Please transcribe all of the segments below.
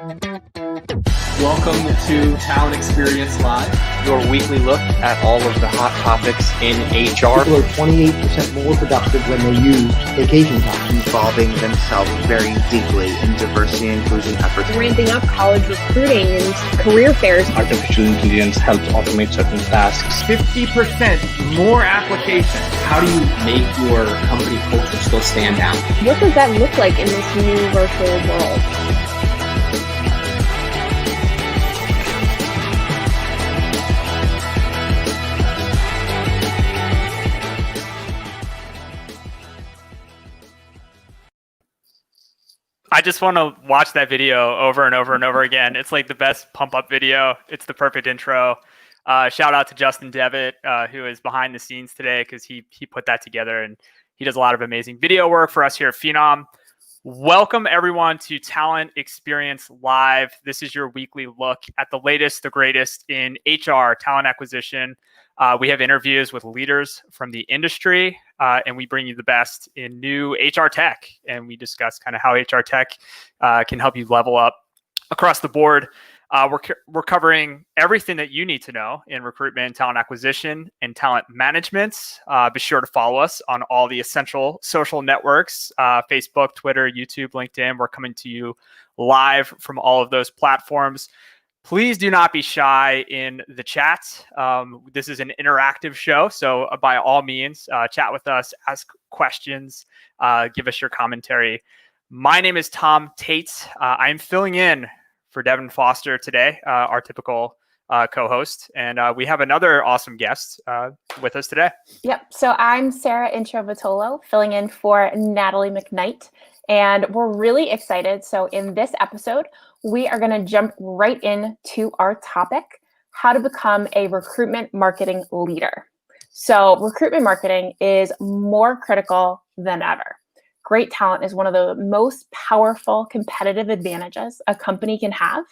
Welcome to Talent Experience Live, your weekly look at all of the hot topics in HR. People are 28% more productive when they use vacation time. Involving themselves very deeply in diversity and inclusion efforts. Ramping up college recruiting and career fairs. Artificial intelligence helps automate certain tasks. 50% more applications. How do you make your company culture still stand out? What does that look like in this new virtual world? I just want to watch that video over and over and over again. It's like the best pump up video. It's the perfect intro. Shout out to Justin Devitt, who is behind the scenes today because he put that together and he does a lot of amazing video work for us here at Phenom. Welcome everyone to Talent Experience Live. This is your weekly look at the latest, the greatest in HR, talent acquisition. We have interviews with leaders from the industry, and we bring you the best in new HR tech. And we discuss kind of how HR tech can help you level up across the board. We're covering everything that you need to know in recruitment, talent acquisition, and talent management. Be sure to follow us on all the essential social networks, Facebook, Twitter, YouTube, LinkedIn. We're coming to you live from all of those platforms. Please do not be shy in the chat. This is an interactive show, so by all means, chat with us, ask questions, give us your commentary. My name is Tom Tate. I'm filling in for Devin Foster today, our typical co-host, and we have another awesome guest with us today. Yep. So I'm Sarah Introvitolo, filling in for Natalie McKnight, and we're really excited. So in this episode, we are going to jump right into our topic, how to become a recruitment marketing leader. So recruitment marketing is more critical than ever. Great talent is one of the most powerful competitive advantages a company can have.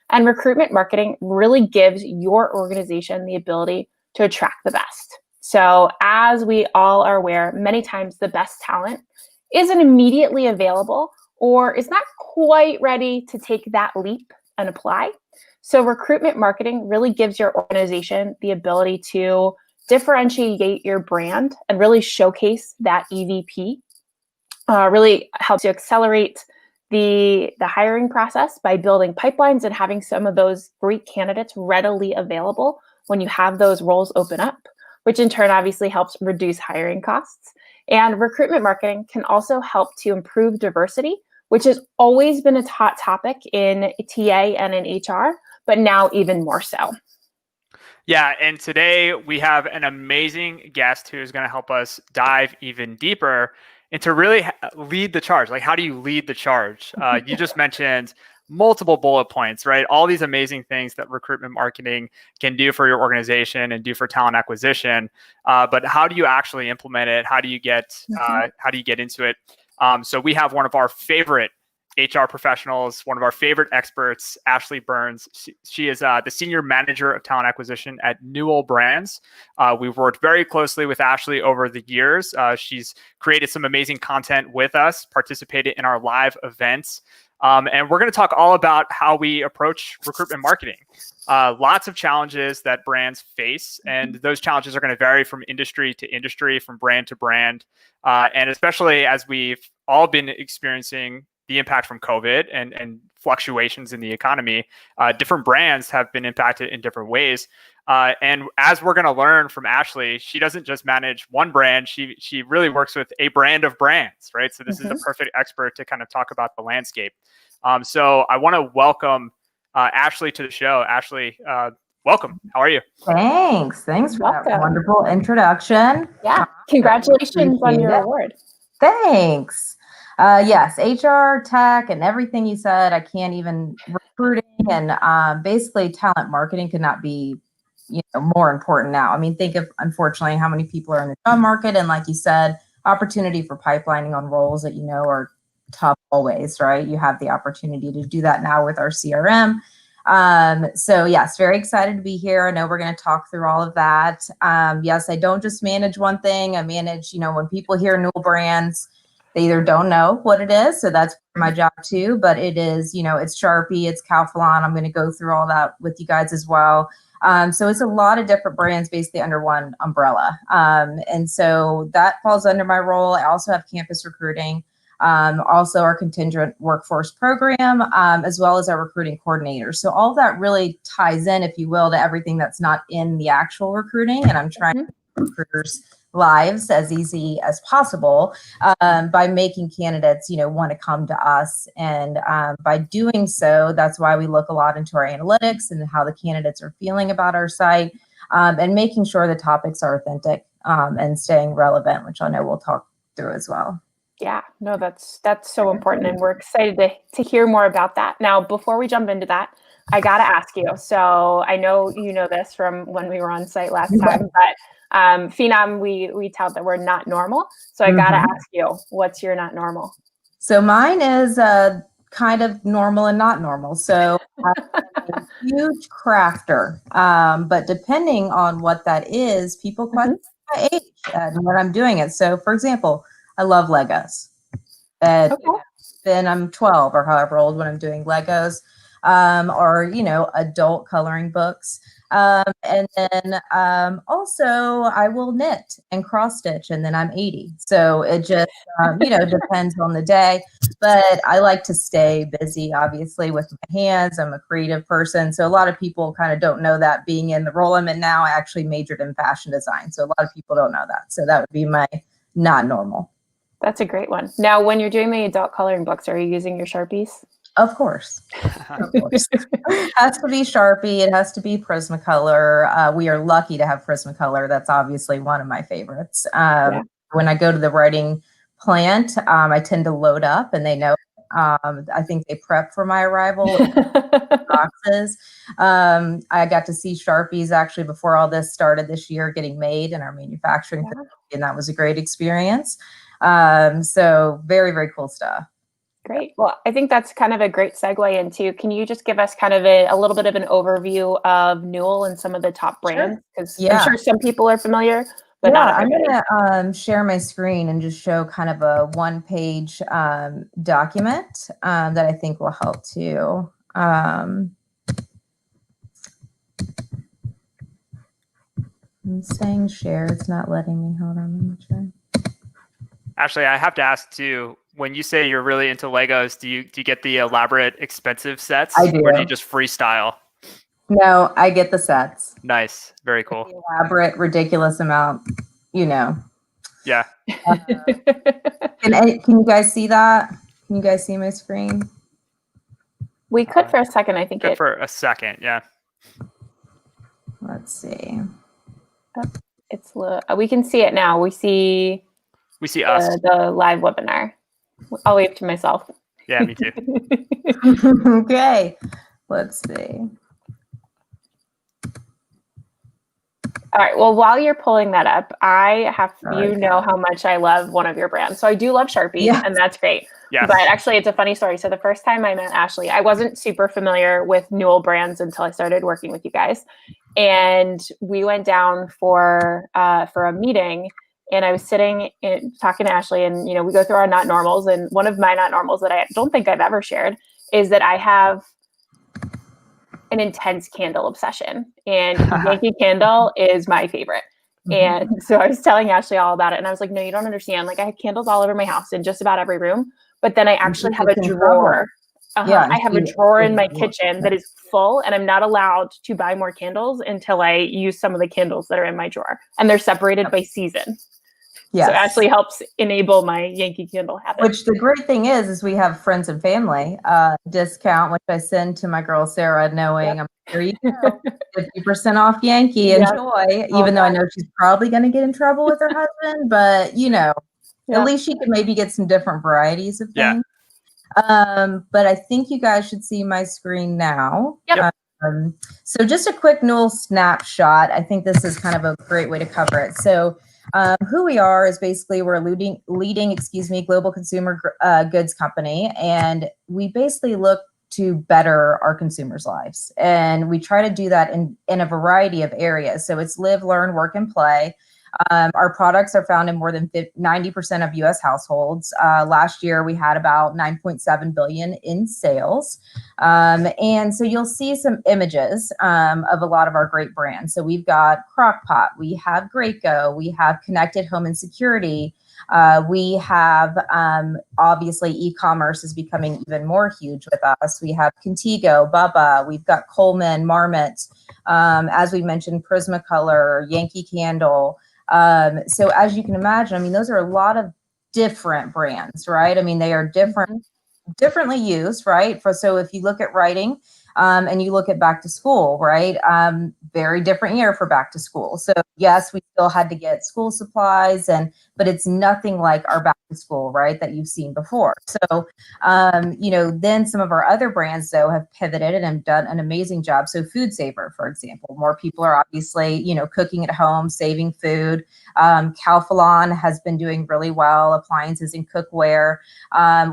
And recruitment marketing really gives your organization the ability to attract the best. So as we all are aware, many times the best talent isn't immediately available or is not quite ready to take that leap and apply. So recruitment marketing really gives your organization the ability to differentiate your brand and really showcase that EVP. Really helps you accelerate the hiring process by building pipelines and having some of those great candidates readily available when you have those roles open up, which in turn obviously helps reduce hiring costs. And recruitment marketing can also help to improve diversity, which has always been a hot topic in TA and in HR, but now even more so. Yeah, and today we have an amazing guest who is going to help us dive even deeper and to really lead the charge. Like, how do you lead the charge? You just mentioned multiple bullet points, right? All these amazing things that recruitment marketing can do for your organization and do for talent acquisition. But how do you actually implement it? How do you get into it? So we have one of our favorite HR professionals, one of our favorite experts, Ashley Burns. She is the Senior Manager of Talent Acquisition at Newell Brands. We've worked very closely with Ashley over the years. She's created some amazing content with us, participated in our live events. And we're going to talk all about how we approach recruitment marketing. Lots of challenges that brands face, and those challenges are going to vary from industry to industry, from brand to brand. And especially as we've all been experiencing the impact from COVID and fluctuations in the economy, different brands have been impacted in different ways. And as we're going to learn from Ashley, she doesn't just manage one brand. She really works with a brand of brands, right? So this is the perfect expert to kind of talk about the landscape. So I want to welcome Ashley to the show. Ashley, welcome. How are you? Thanks for that wonderful introduction. Yeah, congratulations on your award. Thanks. Yes, HR, tech, and everything you said. I can't even recruiting and basically talent marketing could not be, more important now. I mean, think of unfortunately how many people are in the job market, and like you said, opportunity for pipelining on roles that are tough always, right? You have the opportunity to do that now with our CRM. So yes, very excited to be here. I know we're going to talk through all of that. Yes, I don't just manage one thing. I manage, when people hear Newell Brands, they either don't know what it is, so that's my job too, but it is, it's Sharpie, it's Calphalon. I'm going to go through all that with you guys as well. So it's a lot of different brands basically under one umbrella. And so that falls under my role. I also have campus recruiting, also our contingent workforce program, as well as our recruiting coordinator. So all that really ties in, if you will, to everything that's not in the actual recruiting. And I'm trying to make recruiters' lives as easy as possible by making candidates, want to come to us. And by doing so, that's why we look a lot into our analytics and how the candidates are feeling about our site, and making sure the topics are authentic and staying relevant, which I know we'll talk through as well. Yeah, no, that's so important, and we're excited to hear more about that. Now, before we jump into that, I gotta ask you. So I know you know this from when we were on site last time, but Phenom, we tout that we're not normal. So I gotta ask you, what's your not normal? So mine is kind of normal and not normal. So I'm a huge crafter, but depending on what that is, people question my age and when I'm doing it. So for example, I love Legos. And then I'm 12 or however old when I'm doing Legos, or, adult coloring books. And then also I will knit and cross stitch, and then I'm 80. So it just, depends on the day. But I like to stay busy, obviously, with my hands. I'm a creative person. So a lot of people kind of don't know that being in the role I'm in now. I actually majored in fashion design. So a lot of people don't know that. So that would be my not normal. That's a great one. Now, when you're doing the adult coloring books, are you using your Sharpies? Of course. Of course. It has to be Sharpie. It has to be Prismacolor. We are lucky to have Prismacolor. That's obviously one of my favorites. When I go to the writing plant, I tend to load up, and they know. I think they prep for my arrival with boxes. I got to see Sharpies actually before all this started this year getting made in our manufacturing facility, and that was a great experience. So very, very cool stuff. Great. Well, I think that's kind of a great segue into, can you just give us kind of a little bit of an overview of Newell and some of the top brands? Because I'm sure some people are familiar, but not everybody. I'm going to share my screen and just show kind of a one-page document that I think will help too. I'm saying share. It's not letting me. Hold on. Let me try. Actually, I have to ask too, when you say you're really into Legos, do you get the elaborate, expensive sets? I do. Or do you just freestyle? No, I get the sets. Nice. Very cool. The elaborate, ridiculous amount, Yeah. Can you guys see that? Can you guys see my screen? We could for a second, I think. Good for a second, yeah. Let's see. We can see it now. We see us. The live webinar. I'll wave to myself. Yeah, me too. Okay, let's see. All right. Well, while you're pulling that up, know how much I love one of your brands. So I do love Sharpie, and that's great. Yes. But actually, it's a funny story. So the first time I met Ashley, I wasn't super familiar with Newell Brands until I started working with you guys. And we went down for a meeting. And I was sitting and talking to Ashley, and we go through our not normals. And one of my not normals that I don't think I've ever shared is that I have an intense candle obsession, and Yankee Candle is my favorite. And so I was telling Ashley all about it, and I was like, "No, you don't understand. Like, I have candles all over my house in just about every room, but then I actually have a drawer. I have a drawer in my kitchen that is full, and I'm not allowed to buy more candles until I use some of the candles that are in my drawer, and they're separated by season." Yes. So Ashley helps enable my Yankee Candle habit. Which the great thing is we have friends and family discount, which I send to my girl Sarah, knowing I'm sure you go, 50% off Yankee. Enjoy, even though I know she's probably going to get in trouble with her husband, but at least she can maybe get some different varieties of things. But I think you guys should see my screen now. Yep. So just a quick Newell snapshot. I think this is kind of a great way to cover it. So who we are is basically we're a leading global consumer goods company, and we basically look to better our consumers' lives, and we try to do that in a variety of areas. So it's live, learn, work, and play. Our products are found in more than 90% of U.S. households. Last year, we had about 9.7 billion in sales. And so you'll see some images of a lot of our great brands. So we've got Crock-Pot, we have Graco, we have Connected Home and Security. We have, obviously, e-commerce is becoming even more huge with us. We have Contigo, Bubba, we've got Coleman, Marmot, as we mentioned, Prismacolor, Yankee Candle. So as you can imagine, I mean, those are a lot of different brands, right? I mean, they are differently used, right? So if you look at writing, and you look at back to school, right? Very different year for back to school. So yes, we still had to get school supplies, but it's nothing like our back to school, right, that you've seen before. So, then some of our other brands though have pivoted and have done an amazing job. So Food Saver, for example, more people are obviously, cooking at home, saving food. Calphalon has been doing really well, appliances and cookware.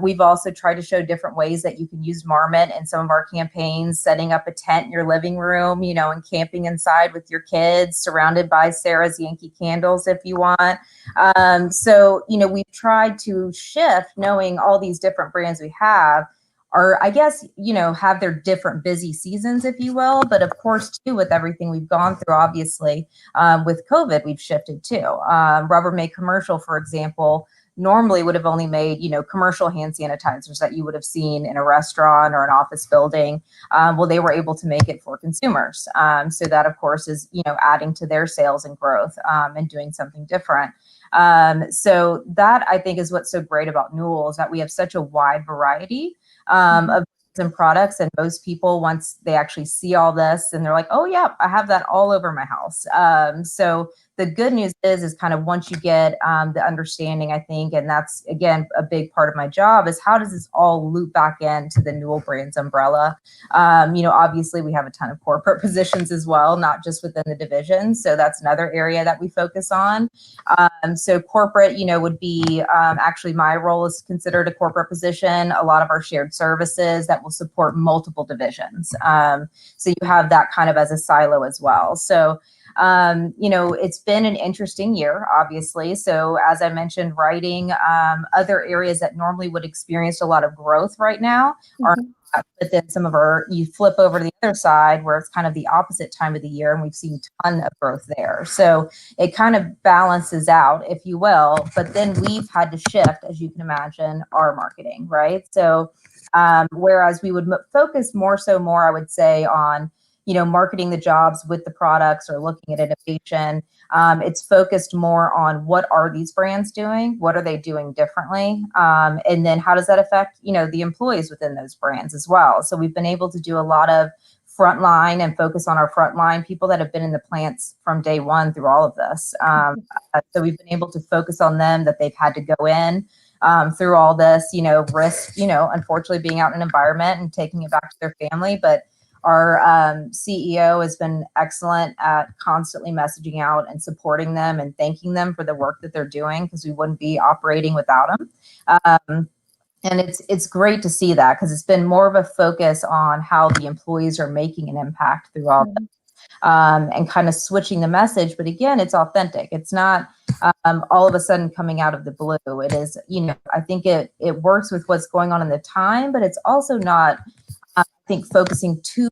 We've also tried to show different ways that you can use Marmot in some of our campaigns, setting up a tent in your living room, and camping inside with your kids, surrounded by Sarah's Yankee candles if you want. So, we've tried to shift, knowing all these different brands we have are, I guess, have their different busy seasons, if you will. But of course, too, with everything we've gone through, obviously, with COVID, we've shifted too. Rubbermaid Commercial, for example, normally would have only made, commercial hand sanitizers that you would have seen in a restaurant or an office building. Well, they were able to make it for consumers. So that, of course, is, adding to their sales and growth, and doing something different. So that, I think, is what's so great about Newell, is that we have such a wide variety of and products, and most people, once they actually see all this, and they're like, oh yeah, I have that all over my house. So the good news is kind of once you get the understanding, I think, and that's again a big part of my job, is how does this all loop back into the Newell Brands umbrella? Obviously we have a ton of corporate positions as well, not just within the division. So that's another area that we focus on. So corporate, would be actually my role is considered a corporate position. A lot of our shared services that will support multiple divisions. So you have that kind of as a silo as well. So it's been an interesting year, obviously. So as I mentioned, writing, other areas that normally would experience a lot of growth right now are, but then some of you flip over to the other side where it's kind of the opposite time of the year, and we've seen a ton of growth there. So it kind of balances out, if you will, but then we've had to shift, as you can imagine, our marketing, right? So whereas we would focus more, I would say, on marketing the jobs with the products or looking at innovation. It's focused more on what are these brands doing? What are they doing differently? And then how does that affect, the employees within those brands as well? So we've been able to do a lot of frontline and focus on our frontline people that have been in the plants from day one through all of this. So we've been able to focus on them, that they've had to go in through all this, risk, unfortunately being out in an environment and taking it back to their family. But our CEO has been excellent at constantly messaging out and supporting them and thanking them for the work that they're doing, because we wouldn't be operating without them. And it's great to see that, because it's been more of a focus on how the employees are making an impact through all this, and kind of switching the message. But again, it's authentic. It's not all of a sudden coming out of the blue. It is, I think it works with what's going on in the time, but it's also not, I think, focusing too much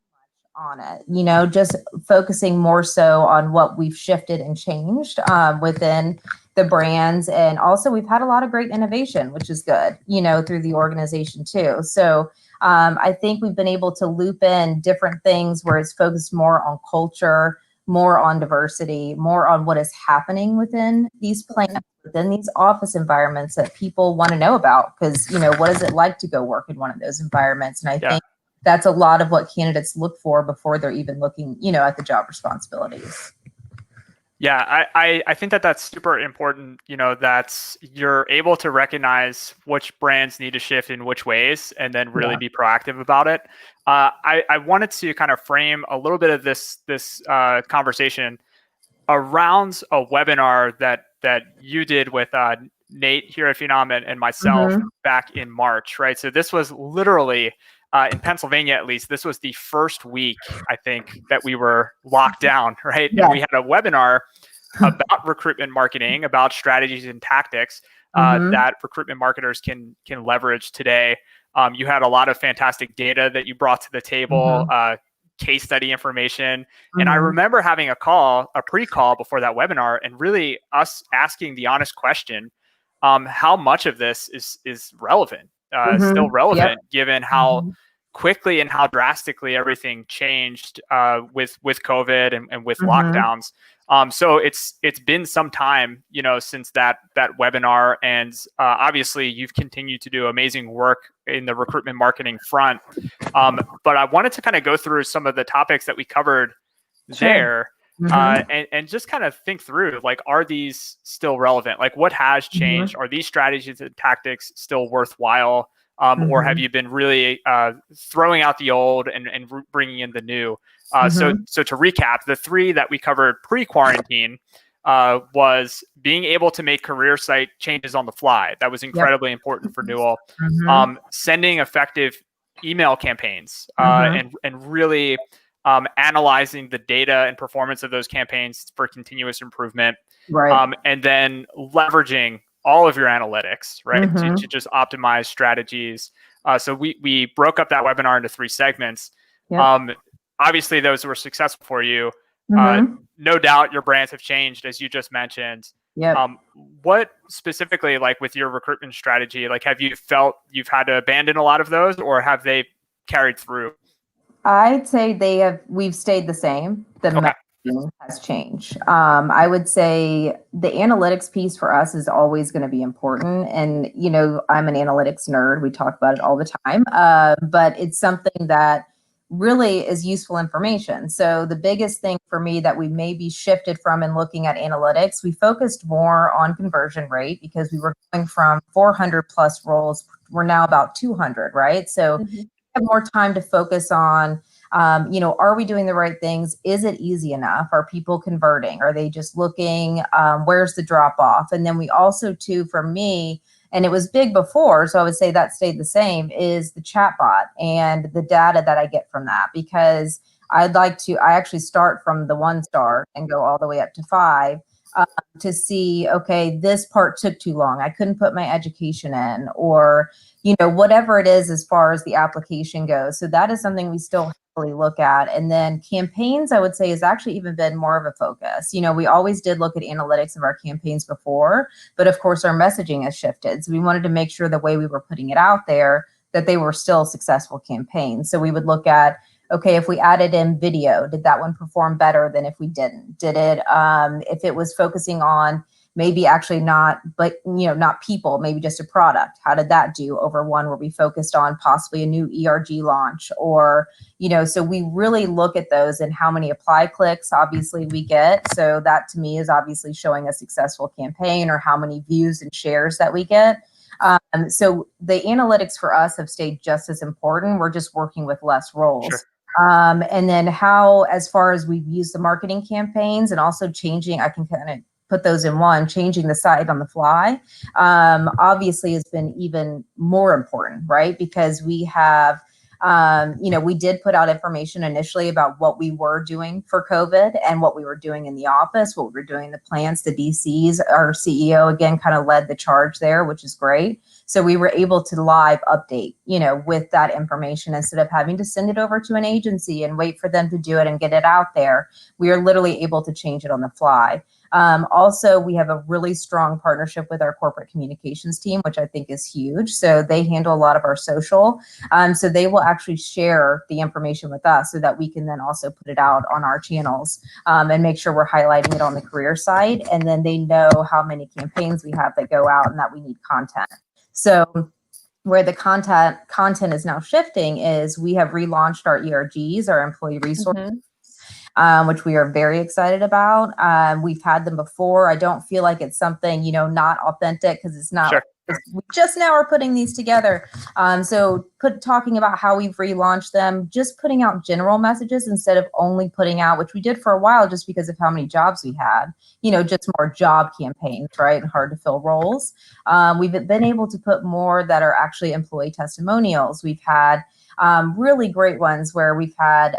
on it, just focusing more so on what we've shifted and changed within the brands. And also we've had a lot of great innovation, which is good, through the organization too. So I think we've been able to loop in different things where it's focused more on culture, more on diversity, more on what is happening within these plants, within these office environments that people want to know about. Because, what is it like to go work in one of those environments? And I think that's a lot of what candidates look for before they're even looking, at the job responsibilities. Yeah, I think that's super important, that you're able to recognize which brands need to shift in which ways, and then really be proactive about it. I wanted to kind of frame a little bit of this conversation around a webinar that you did with Nate here at Phenom and myself back in March, right? So this was literally in Pennsylvania, at least, this was the first week, I think, that we were locked down, right? And we had a webinar about recruitment marketing, about strategies and tactics that recruitment marketers can leverage today. You had a lot of fantastic data that you brought to the table, case study information. And I remember having a pre-call before that webinar, and really us asking the honest question, how much of this is relevant, still relevant, given how quickly and how drastically everything changed with COVID and with lockdowns. So it's been some time, since that webinar, and obviously you've continued to do amazing work in the recruitment marketing front. But I wanted to kind of go through some of the topics that we covered there, and just kind of think through, like, are these still relevant? Like, what has changed? Are these strategies and tactics still worthwhile? Or have you been really throwing out the old and bringing in the new? So to recap, the three that we covered pre-quarantine was being able to make career site changes on the fly. That was incredibly important for Newell. Sending effective email campaigns and really analyzing the data and performance of those campaigns for continuous improvement. And then leveraging all of your analytics, right, to just optimize strategies. So we broke up that webinar into 3 segments. Obviously, those were successful for you. No doubt your brands have changed, as you just mentioned. What specifically, like with your recruitment strategy, like, have you felt you've had to abandon a lot of those, or have they carried through? I'd say we've stayed the same. The messaging has changed. I would say the analytics piece for us is always going to be important. And, I'm an analytics nerd. We talk about it all the time. But it's something that really is useful information. So the biggest thing for me that we maybe shifted from in looking at analytics, we focused more on conversion rate, because we were going from 400 plus roles. We're now about 200, right? So we have more time to focus on, are we doing the right things? Is it easy enough? Are people converting? Are they just looking? Where's the drop off? And then we also, too, for me, and it was big before, so I would say that stayed the same, is the chatbot and the data that I get from that. Because I actually start from the 1 star and go all the way up to 5 to see, okay, this part took too long. I couldn't put my education in, or, whatever it is as far as the application goes. So that is something we still heavily look at. And then campaigns, I would say, has actually even been more of a focus. We always did look at analytics of our campaigns before, but of course our messaging has shifted. So we wanted to make sure the way we were putting it out there, that they were still successful campaigns. So we would look at, okay, if we added in video, did that one perform better than if we didn't? Did it, if it was focusing on maybe actually not people, maybe just a product, how did that do over one where we focused on possibly a new ERG launch? Or, so we really look at those and how many apply clicks obviously we get. So that to me is obviously showing a successful campaign, or how many views and shares that we get. So the analytics for us have stayed just as important. We're just working with less roles. And then how, as far as we've used the marketing campaigns and also changing, I can kind of put those in one, changing the site on the fly, obviously has been even more important, right? Because we have, we did put out information initially about what we were doing for COVID and what we were doing in the office, what we were doing in the plants, the DCs. Our CEO, again, kind of led the charge there, which is great. So we were able to live update, with that information, instead of having to send it over to an agency and wait for them to do it and get it out there. We are literally able to change it on the fly. Also, we have a really strong partnership with our corporate communications team, which I think is huge. So they handle a lot of our social. So they will actually share the information with us, so that we can then also put it out on our channels and make sure we're highlighting it on the career site. And then they know how many campaigns we have that go out and that we need content. So where the content is now shifting is we have relaunched our ERGs, our employee resources. Which we are very excited about. We've had them before. I don't feel like it's something, not authentic, because it's not. We just now are putting these together. So talking about how we've relaunched them, just putting out general messages instead of only putting out, which we did for a while just because of how many jobs we had, just more job campaigns, right? And hard to fill roles. We've been able to put more that are actually employee testimonials. We've had really great ones where we've had,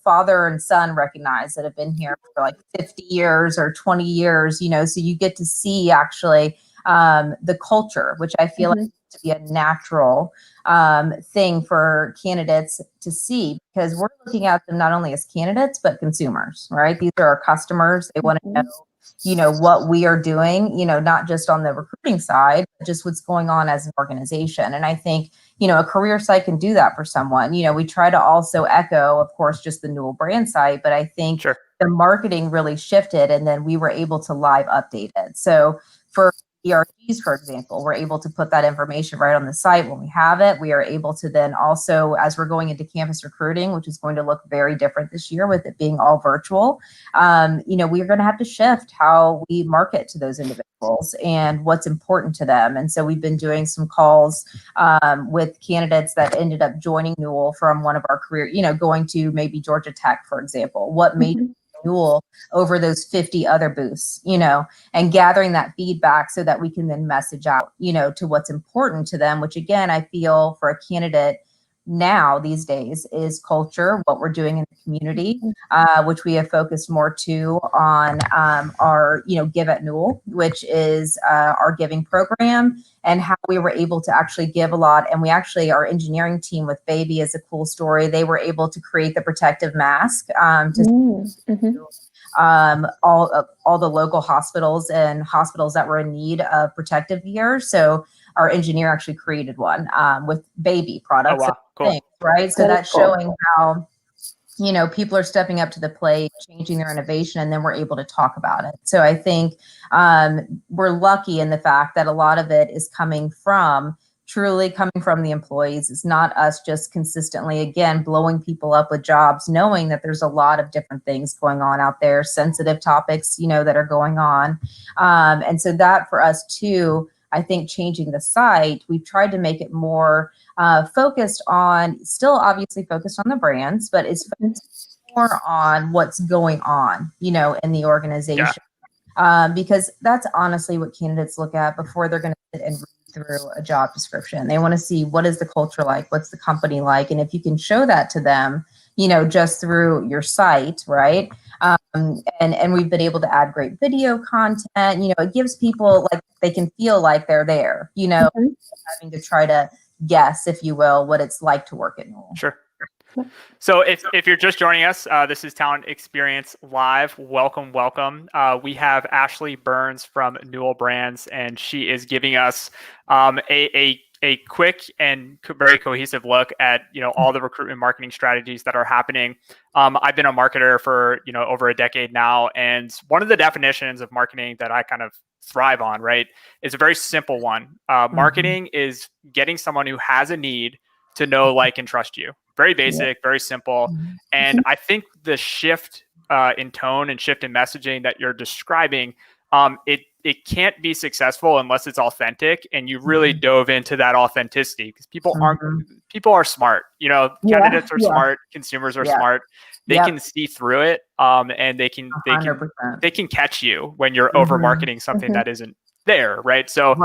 father and son recognized that have been here for like 50 years or 20 years, so you get to see actually the culture, which I feel like to be a natural thing for candidates to see, because we're looking at them not only as candidates, but consumers, right? These are our customers. They want to know, what we are doing, not just on the recruiting side, but just what's going on as an organization. And I think, a career site can do that for someone. We try to also echo, of course, just the Newell brand site, but I think the marketing really shifted, and then we were able to live update it. So for ERGs, for example, we're able to put that information right on the site when we have it. We are able to then also, as we're going into campus recruiting, which is going to look very different this year with it being all virtual, we're going to have to shift how we market to those individuals and what's important to them. And so we've been doing some calls with candidates that ended up joining Newell from one of our career, going to maybe Georgia Tech, for example. What made Newell over those 50 other booths, and gathering that feedback so that we can then message out, to what's important to them, which again, I feel for a candidate now these days is culture, what we're doing in the community, which we have focused more to on our, Give at Newell, which is our giving program, and how we were able to actually give a lot. And we actually, our engineering team with Baby is a cool story. They were able to create the protective mask all the local hospitals and hospitals that were in need of protective gear. So our engineer actually created one with Baby products. Oh, wow. Cool. Things, right? So that's showing how, people are stepping up to the plate, changing their innovation, and then we're able to talk about it. So I think we're lucky in the fact that a lot of it is truly coming from the employees. It's not us just consistently, again, blowing people up with jobs, knowing that there's a lot of different things going on out there, sensitive topics, that are going on. And so that for us too, I think changing the site, we've tried to make it more focused on, still obviously focused on the brands, but it's focused more on what's going on, in the organization. Because that's honestly what candidates look at before they're going to sit and read through a job description. They want to see, what is the culture like? What's the company like? And if you can show that to them, just through your site, right? And we've been able to add great video content. It gives people like they can feel like they're there, having to try to guess, if you will, what it's like to work at Newell. Sure. So if you're just joining us, this is Talent Experience Live. Welcome. We have Ashley Burns from Newell Brands, and she is giving us a quick and very cohesive look at all the recruitment marketing strategies that are happening. I've been a marketer for over a decade now, and one of the definitions of marketing that I kind of thrive on, right, is a very simple one. Marketing is getting someone who has a need to know, like, and trust you. Very basic, very simple. And I think the shift in tone and shift in messaging that you're describing, it can't be successful unless it's authentic and you really dove into that authenticity, because people are smart. Candidates are smart, consumers are smart. They can see through it, and they can catch you when you're over marketing something that isn't there, right? So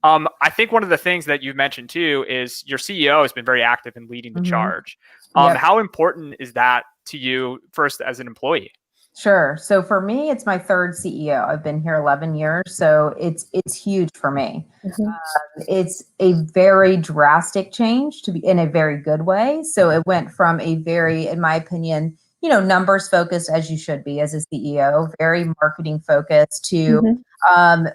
I think one of the things that you mentioned too is your CEO has been very active in leading the charge. How important is that to you first as an employee? Sure. So for me, it's my third CEO. I've been here 11 years, so it's huge for me. It's a very drastic change, to be in a very good way. So it went from a very, in my opinion, numbers focused, as you should be as a CEO, very marketing focused, to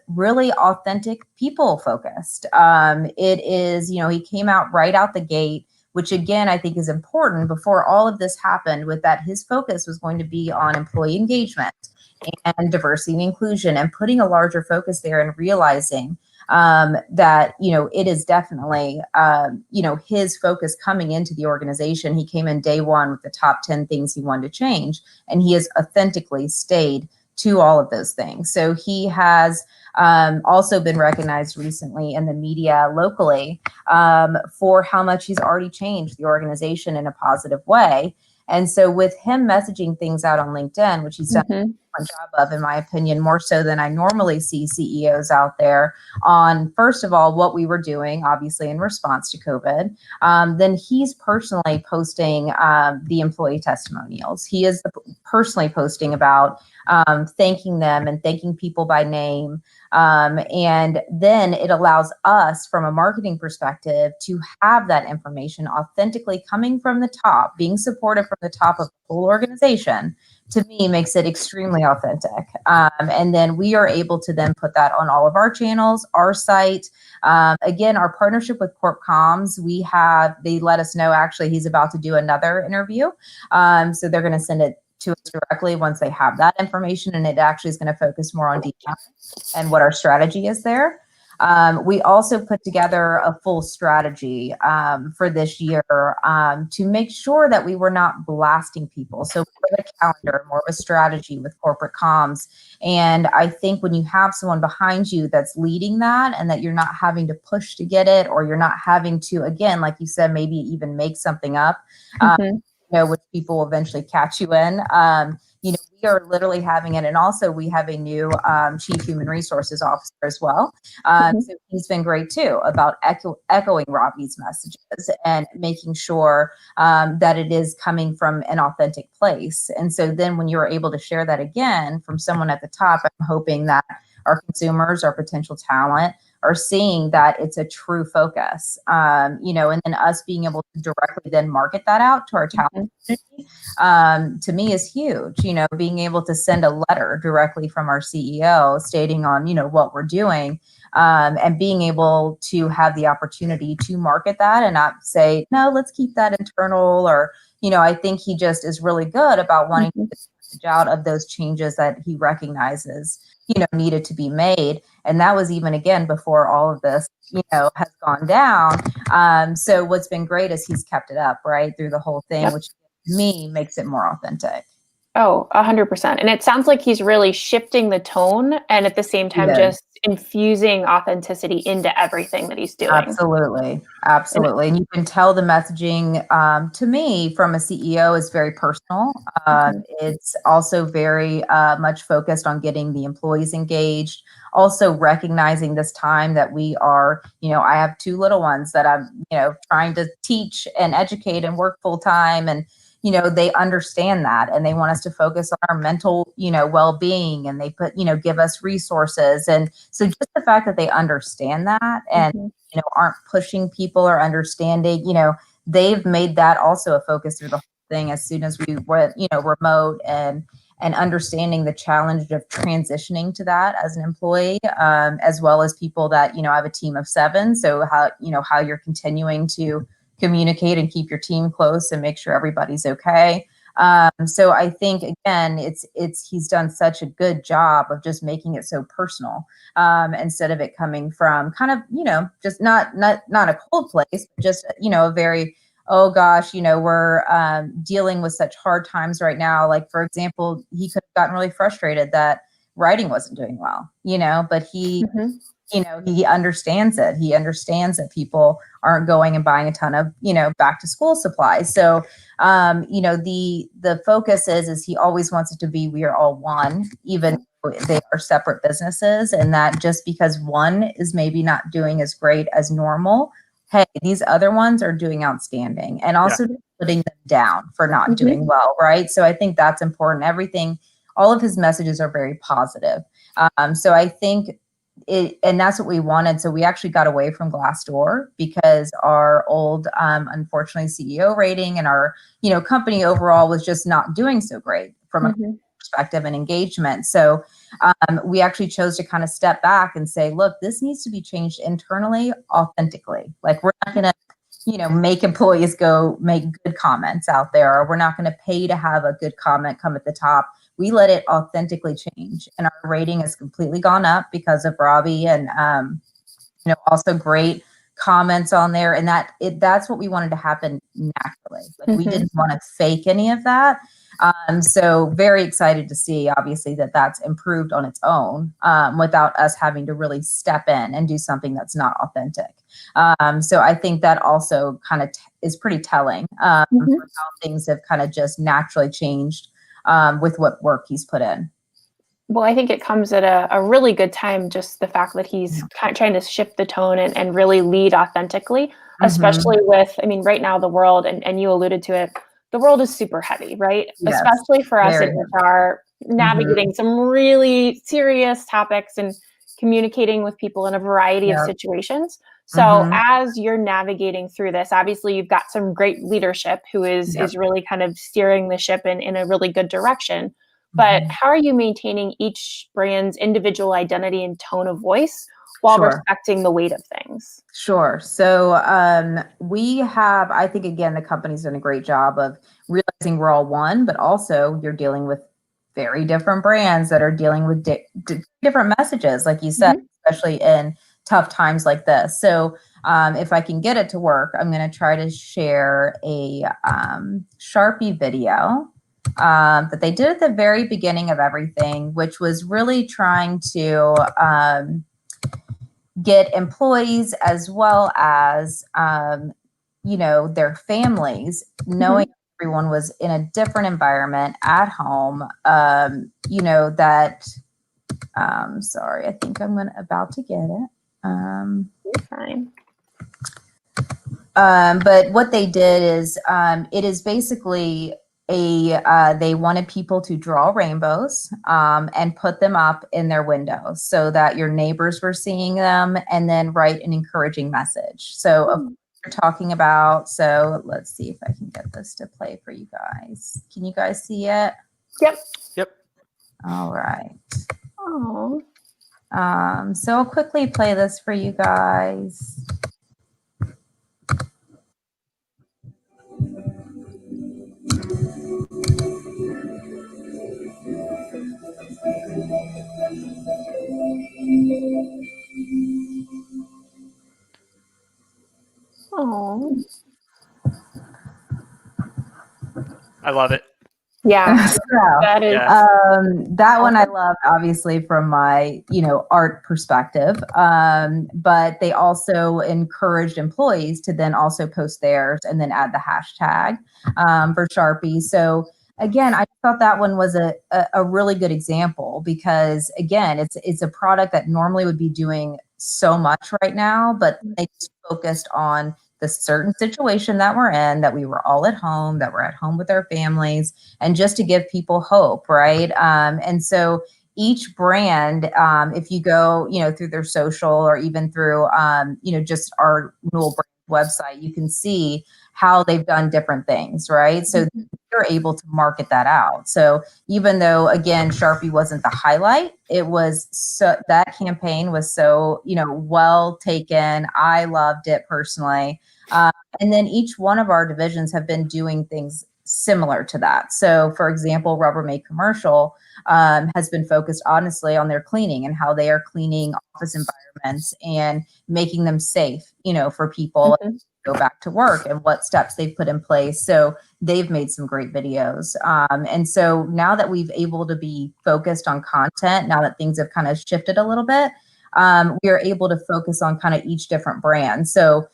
really authentic people focused. It is, he came out right out the gate, which again, I think is important before all of this happened, with that his focus was going to be on employee engagement and diversity and inclusion, and putting a larger focus there, and realizing that, it is definitely, his focus coming into the organization. He came in day one with the top 10 things he wanted to change, and he has authentically stayed to all of those things. So he has also been recognized recently in the media locally for how much he's already changed the organization in a positive way. And so with him messaging things out on LinkedIn, which he's done a job of, in my opinion, more so than I normally see CEOs out there, on, first of all, what we were doing, obviously in response to COVID. Then he's personally posting the employee testimonials. He is personally posting about thanking them and thanking people by name. And then it allows us, from a marketing perspective, to have that information authentically coming from the top, being supported from the top of the whole organization. To me, makes it extremely authentic. And then we are able to then put that on all of our channels, our site. Again, our partnership with Corp Comms, they let us know actually he's about to do another interview. So they're going to send it to us directly once they have that information, and it actually is going to focus more on DEI and what our strategy is there. We also put together a full strategy for this year to make sure that we were not blasting people. So more of a calendar, more of a strategy with corporate comms. And I think when you have someone behind you that's leading that, and that you're not having to push to get it, or you're not having to, again, like you said, maybe even make something up, which people will eventually catch you in. We are literally having it. And also we have a new chief human resources officer as well. So he's been great too about echoing Robbie's messages and making sure that it is coming from an authentic place. And so then when you're able to share that again from someone at the top, I'm hoping that our consumers, our potential talent, are seeing that it's a true focus, and then us being able to directly then market that out to our talent community, to me is huge. Being able to send a letter directly from our CEO stating on, what we're doing, and being able to have the opportunity to market that and not say, no, let's keep that internal, or, I think he just is really good about wanting to get the message out of those changes that he recognizes needed to be made. And that was even, again, before all of this, has gone down. So what's been great is he's kept it up right through the whole thing, which to me makes it more authentic. Oh, 100%. And it sounds like he's really shifting the tone and at the same time just infusing authenticity into everything that he's doing. Absolutely. And you can tell the messaging, to me, from a CEO is very personal. It's also very much focused on getting the employees engaged. Also recognizing this time that we are, I have 2 little ones that I'm, trying to teach and educate and work full time. And they understand that, and they want us to focus on our mental, well-being, and they give us resources. And so just the fact that they understand that and, aren't pushing people or understanding, they've made that also a focus through the whole thing. As soon as we went, remote and understanding the challenge of transitioning to that as an employee, as well as people that, I have a team of 7. So how you're continuing to communicate and keep your team close and make sure everybody's okay. So I think, again, he's done such a good job of just making it so personal, instead of it coming from kind of, just not a cold place, but just, a very, oh gosh, we're dealing with such hard times right now. Like, for example, he could have gotten really frustrated that writing wasn't doing well, but he he understands it. He understands that people aren't going and buying a ton of, back to school supplies. So, the focus is he always wants it to be, we are all one, even though they are separate businesses, and that just because one is maybe not doing as great as normal, hey, these other ones are doing outstanding, and also putting them down for not doing well. Right. So I think that's important. All of his messages are very positive. So I think and that's what we wanted. So we actually got away from Glassdoor because our old, unfortunately, CEO rating and our, company overall was just not doing so great from a perspective and engagement. So we actually chose to kind of step back and say, look, this needs to be changed internally, authentically. Like, we're not going to, make employees go make good comments out there, or we're not going to pay to have a good comment come at the top. We let it authentically change, and our rating has completely gone up because of Robbie, and also great comments on there, and that's what we wanted to happen naturally. Like we didn't want to fake any of that. So very excited to see, obviously, that that's improved on its own without us having to really step in and do something that's not authentic. So I think that also kind of is pretty telling for how things have kind of just naturally changed with what work he's put in. Well, I think it comes at a really good time, just the fact that he's kind of trying to shift the tone and really lead authentically, especially with, I mean, right now the world, and you alluded to it, the world is super heavy, right? Yes, especially for us in HR, navigating some really serious topics and communicating with people in a variety of situations. So as you're navigating through this, obviously you've got some great leadership who is really kind of steering the ship in a really good direction. But how are you maintaining each brand's individual identity and tone of voice while respecting the weight of things? Sure. So we have, I think, again, the company's done a great job of realizing we're all one, but also you're dealing with very different brands that are dealing with different messages, like you said, especially in tough times like this. So if I can get it to work, I'm going to try to share a Sharpie video that they did at the very beginning of everything, which was really trying to get employees as well as, their families, knowing everyone was in a different environment at home, sorry, I think I'm about to get it. You're fine. But what they did is, it is basically they wanted people to draw rainbows and put them up in their windows so that your neighbors were seeing them, and then write an encouraging message. So we're talking about, so let's see if I can get this to play for you guys. Can you guys see it? Yep. All right. Oh. So I'll quickly play this for you guys. Oh. I love it. Yeah. That is. That one I loved, obviously, from my, art perspective. But they also encouraged employees to then also post theirs and then add the hashtag for Sharpie. So again, I thought that one was a really good example because, again, it's a product that normally would be doing so much right now, but they just focused on the certain situation that we're in, that we were all at home, that we're at home with our families, and just to give people hope, right? And so each brand, if you go, through their social or even through, just our Newell Brands website, you can see how they've done different things, right? So they're able to market that out. So even though, again, Sharpie wasn't the highlight, it was that campaign was so, well taken. I loved it personally. And then each one of our divisions have been doing things similar to that. So for example, Rubbermaid Commercial has been focused honestly on their cleaning and how they are cleaning office environments and making them safe, for people to go back to work, and what steps they've put in place. So they've made some great videos. And so now that we've able to be focused on content, now that things have kind of shifted a little bit, we are able to focus on kind of each different brand. So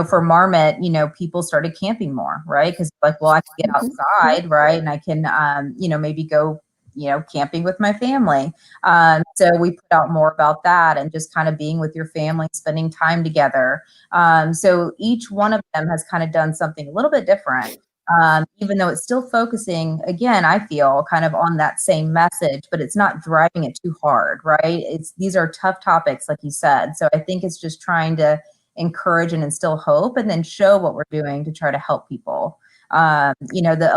for Marmot, people started camping more, right? Because like, well, I can get outside, right? And I can, maybe go, camping with my family. So we put out more about that and just kind of being with your family, spending time together. So each one of them has kind of done something a little bit different. Even though it's still focusing, again, I feel kind of on that same message, but it's not driving it too hard, right? These are tough topics, like you said. So I think it's just trying to encourage and instill hope, and then show what we're doing to try to help people. A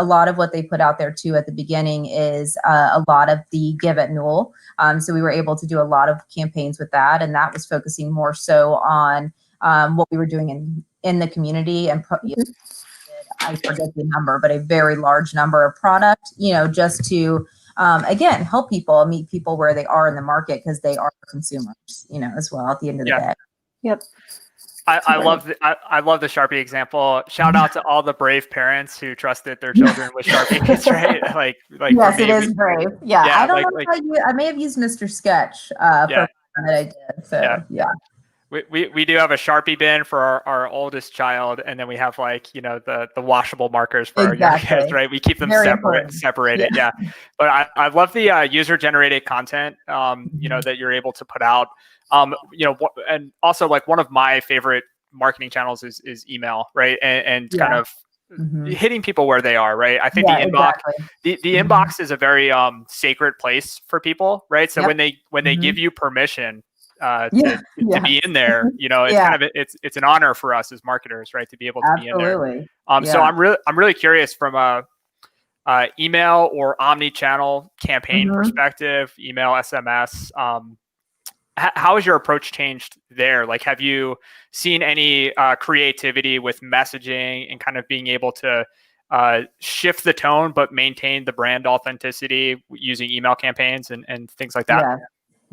lot of what they put out there too at the beginning is a lot of the Give at Newell. So we were able to do a lot of campaigns with that, and that was focusing more so on what we were doing in the community, and I forget the number, but a very large number of product, just to again, help people, meet people where they are in the market, because they are consumers, as well at the end of the day. Yep. I love the Sharpie example. Shout out to all the brave parents who trusted their children with Sharpies, right? Like Yes, for it me, is brave. Yeah, yeah, I don't know like how you. I may have used Mr. Sketch yeah, for one that I did. So yeah. yeah. We do have a Sharpie bin for our oldest child, and then we have the washable markers for our young kids, Exactly. right? We keep them Very important. separated. Yeah. But I love the user generated content, that you're able to put out. And also like one of my favorite marketing channels is email, right? And kind of hitting people where they are, right? I think the inbox, the inbox is a very sacred place for people, right? So when they give you permission to be in there, it's kind of it's an honor for us as marketers, right, to be able to be in there. So I'm really curious from a email or omni-channel campaign perspective, email, SMS. How has your approach changed there? Like, have you seen any creativity with messaging and kind of being able to shift the tone but maintain the brand authenticity using email campaigns and things like that?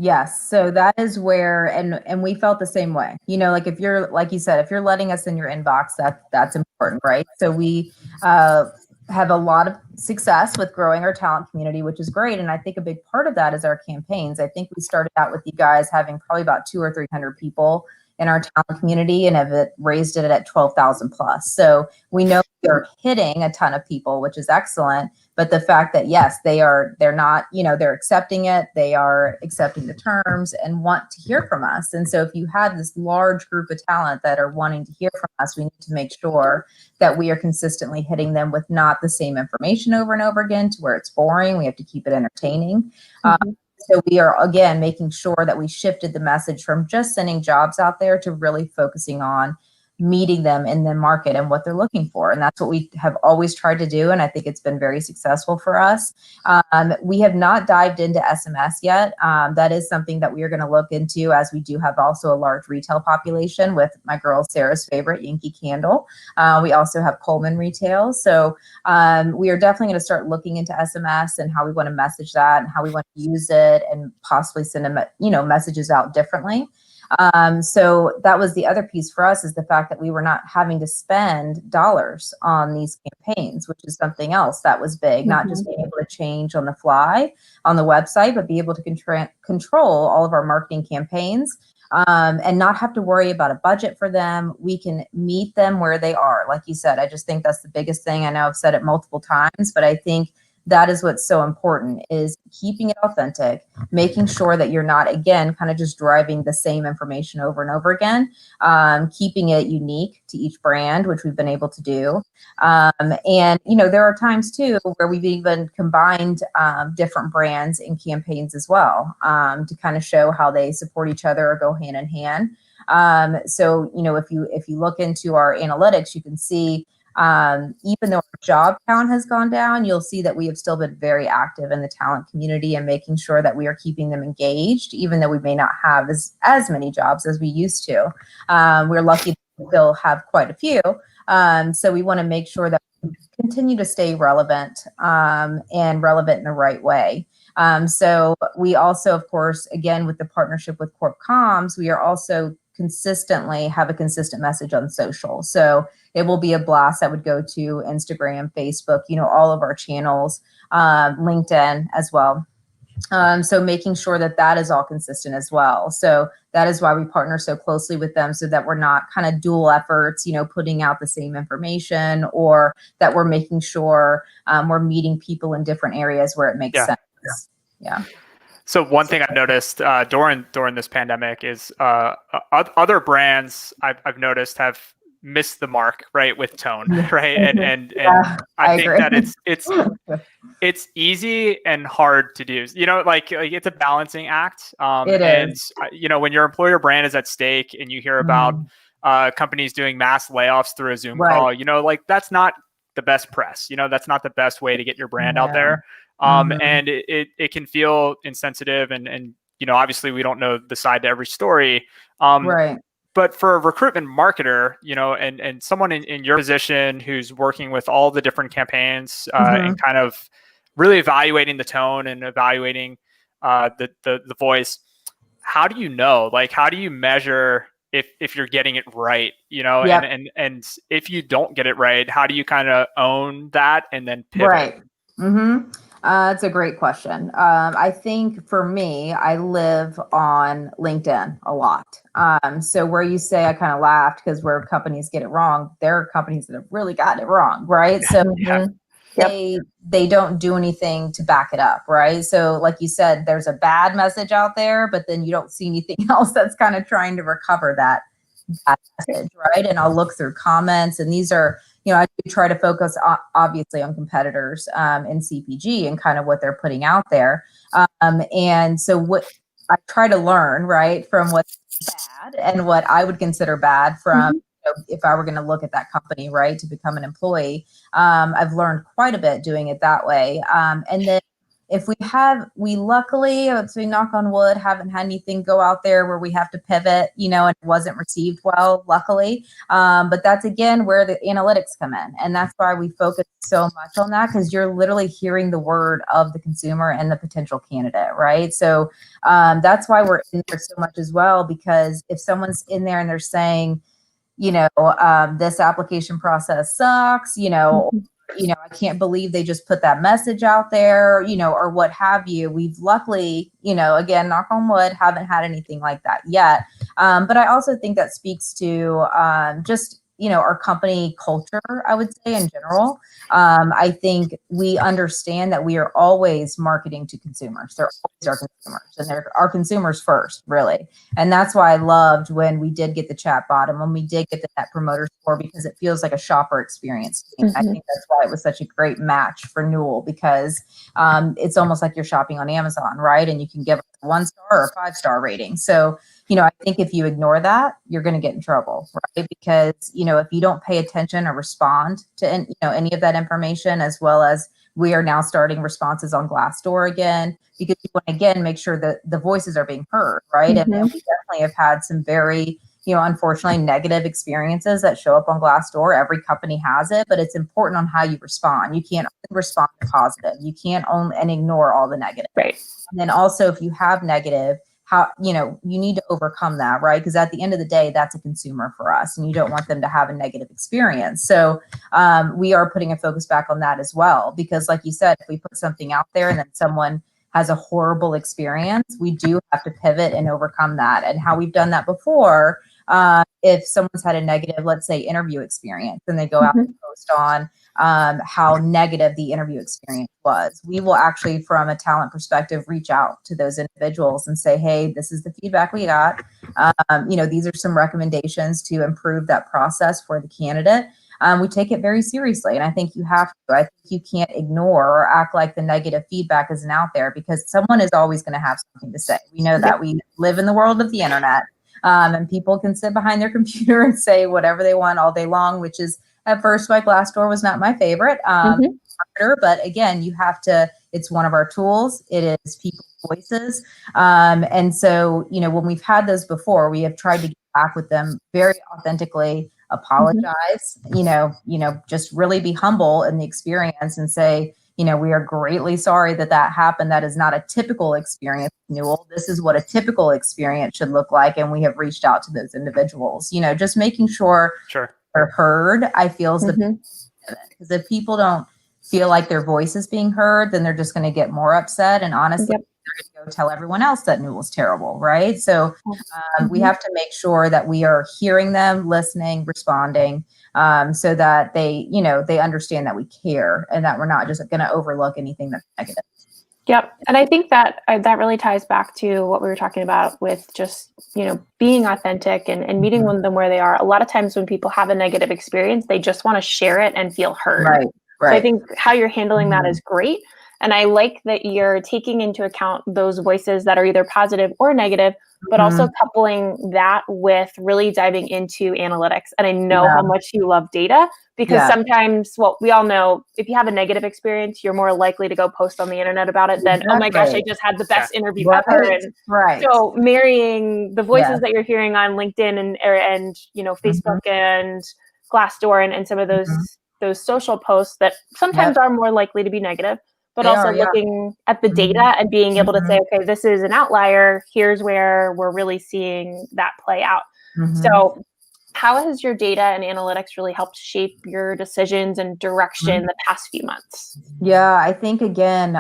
Yes. So that is where, and we felt the same way, like if you're, like you said, if you're letting us in your inbox, that's important, right? So we have a lot of success with growing our talent community, which is great. And I think a big part of that is our campaigns. I think we started out with you guys having probably about 200 or 300 people in our talent community and have raised it at 12,000 plus. So we know we're hitting a ton of people, which is excellent. But the fact that, yes, they're not, they're accepting it, they are accepting the terms and want to hear from us. And so if you have this large group of talent that are wanting to hear from us, we need to make sure that we are consistently hitting them with not the same information over and over again to where it's boring. We have to keep it entertaining. So we are, again, making sure that we shifted the message from just sending jobs out there to really focusing on meeting them in the market and what they're looking for. And that's what we have always tried to do. And I think it's been very successful for us. We have not dived into SMS yet. That is something that we are going to look into, as we do have also a large retail population with my girl Sarah's favorite, Yankee Candle. We also have Coleman Retail. So we are definitely going to start looking into SMS and how we want to message that and how we want to use it and possibly send them, messages out differently. So that was the other piece for us, is the fact that we were not having to spend dollars on these campaigns, which is something else that was big, not just being able to change on the fly on the website, but be able to control all of our marketing campaigns and not have to worry about a budget for them. We can meet them where they are. Like you said, I just think that's the biggest thing. I know I've said it multiple times, but I think that is what's so important, is keeping it authentic, making sure that you're not, again, kind of just driving the same information over and over again, keeping it unique to each brand, which we've been able to do. And, there are times too where we've even combined different brands in campaigns as well, to kind of show how they support each other or go hand in hand. So, if you look into our analytics, you can see, even though our job count has gone down, you'll see that we have still been very active in the talent community and making sure that we are keeping them engaged, even though we may not have as many jobs as we used to. We're lucky to still have quite a few. So we want to make sure that we continue to stay relevant and relevant in the right way. So we also, of course, again, with the partnership with Corp Comms, we are also consistently have a consistent message on social. So it will be a blast that would go to Instagram, Facebook, all of our channels, LinkedIn as well. So making sure that that is all consistent as well. So that is why we partner so closely with them, so that we're not kind of dual efforts, putting out the same information, or that we're making sure we're meeting people in different areas where it makes sense. Yeah. So one thing I've noticed during this pandemic is other brands I've noticed have missed the mark, right, with tone, right, and I think agree. that it's easy and hard to do. Like it's a balancing act. It is. And when your employer brand is at stake, and you hear about companies doing mass layoffs through a Zoom call, like that's not the best press. That's not the best way to get your brand out there. And it can feel insensitive, and obviously we don't know the side to every story. But for a recruitment marketer, and someone in your position who's working with all the different campaigns and kind of really evaluating the tone and evaluating the voice, how do you know? Like, how do you measure if you're getting it right, Yep. and if you don't get it right, how do you kind of own that and then pivot? Right. Mm-hmm. That's a great question. I think for me, I live on LinkedIn a lot. So where you say I kind of laughed because where companies get it wrong, there are companies that have really gotten it wrong, right? So they don't do anything to back it up, right? So like you said, there's a bad message out there, but then you don't see anything else that's kind of trying to recover that message, right? And I'll look through comments, and these are, I do try to focus obviously on competitors in CPG and kind of what they're putting out there. And so what I try to learn, right, from what's bad and what I would consider bad from, if I were going to look at that company, right, to become an employee. I've learned quite a bit doing it that way. And then if we luckily, let's say knock on wood, haven't had anything go out there where we have to pivot, and it wasn't received well, luckily. But that's again where the analytics come in. And that's why we focus so much on that, because you're literally hearing the word of the consumer and the potential candidate, right? So that's why we're in there so much as well, because if someone's in there and they're saying, this application process sucks, I can't believe they just put that message out there, or what have you. We've luckily, again, knock on wood, haven't had anything like that yet. But I also think that speaks to just, our company culture, I would say in general. I think we understand that we are always marketing to consumers. They're always our consumers, and they're our consumers first, really. And that's why I loved when we did get the chat bot and when we did get the Net Promoter Score, because it feels like a shopper experience. I think that's why it was such a great match for Newell, because it's almost like you're shopping on Amazon, right? And you can give a 1-star or a 5-star rating. So, I think if you ignore that, you're going to get in trouble, right? Because, if you don't pay attention or respond to, any of that information, as well as we are now starting responses on Glassdoor again, because you want to, again, make sure that the voices are being heard, right? And we definitely have had some very, unfortunately negative experiences that show up on Glassdoor. Every company has it, but it's important on how you respond. You can't only respond to positive. You can't only and ignore all the negative. Right. And then also, if you have negative, how, you need to overcome that, right? Because at the end of the day, that's a consumer for us, and you don't want them to have a negative experience. So we are putting a focus back on that as well, because like you said, if we put something out there and then someone has a horrible experience, we do have to pivot and overcome that. And how we've done that before, if someone's had a negative, let's say, interview experience, and they go out and post on how negative the interview experience was, we will actually, from a talent perspective, reach out to those individuals and say, hey, this is the feedback we got. These are some recommendations to improve that process for the candidate. We take it very seriously. And I think you have to. I think you can't ignore or act like the negative feedback isn't out there, because someone is always going to have something to say. We know that. We live in the world of the internet. And people can sit behind their computer and say whatever they want all day long, which is, at first, why Glassdoor was not my favorite. But again, you have to, it's one of our tools. It is people's voices. And so, when we've had those before, we have tried to get back with them very authentically, apologize, just really be humble in the experience and say, we are greatly sorry that happened. That is not a typical experience, Newell. This is what a typical experience should look like. And we have reached out to those individuals, just making sure they're heard, I feel, is because if people don't feel like their voice is being heard, then they're just going to get more upset. And honestly, they're going to go tell everyone else that Newell's terrible, right? So we have to make sure that we are hearing them, listening, responding, so that they, they understand that we care and that we're not just going to overlook anything that's negative. Yep. And I think that that really ties back to what we were talking about with just, being authentic and meeting them where they are. A lot of times when people have a negative experience, they just want to share it and feel heard. Right. So I think how you're handling that is great. And I like that you're taking into account those voices that are either positive or negative, but also coupling that with really diving into analytics. And I know how much you love data, because sometimes, we all know if you have a negative experience, you're more likely to go post on the internet about it than, oh my gosh, I just had the best interview ever. And so marrying the voices that you're hearing on LinkedIn and Facebook and Glassdoor and some of those social posts that sometimes are more likely to be negative, but also looking at the data and being able to say, okay, this is an outlier. Here's where we're really seeing that play out. So how has your data and analytics really helped shape your decisions and direction the past few months? Yeah, I think again,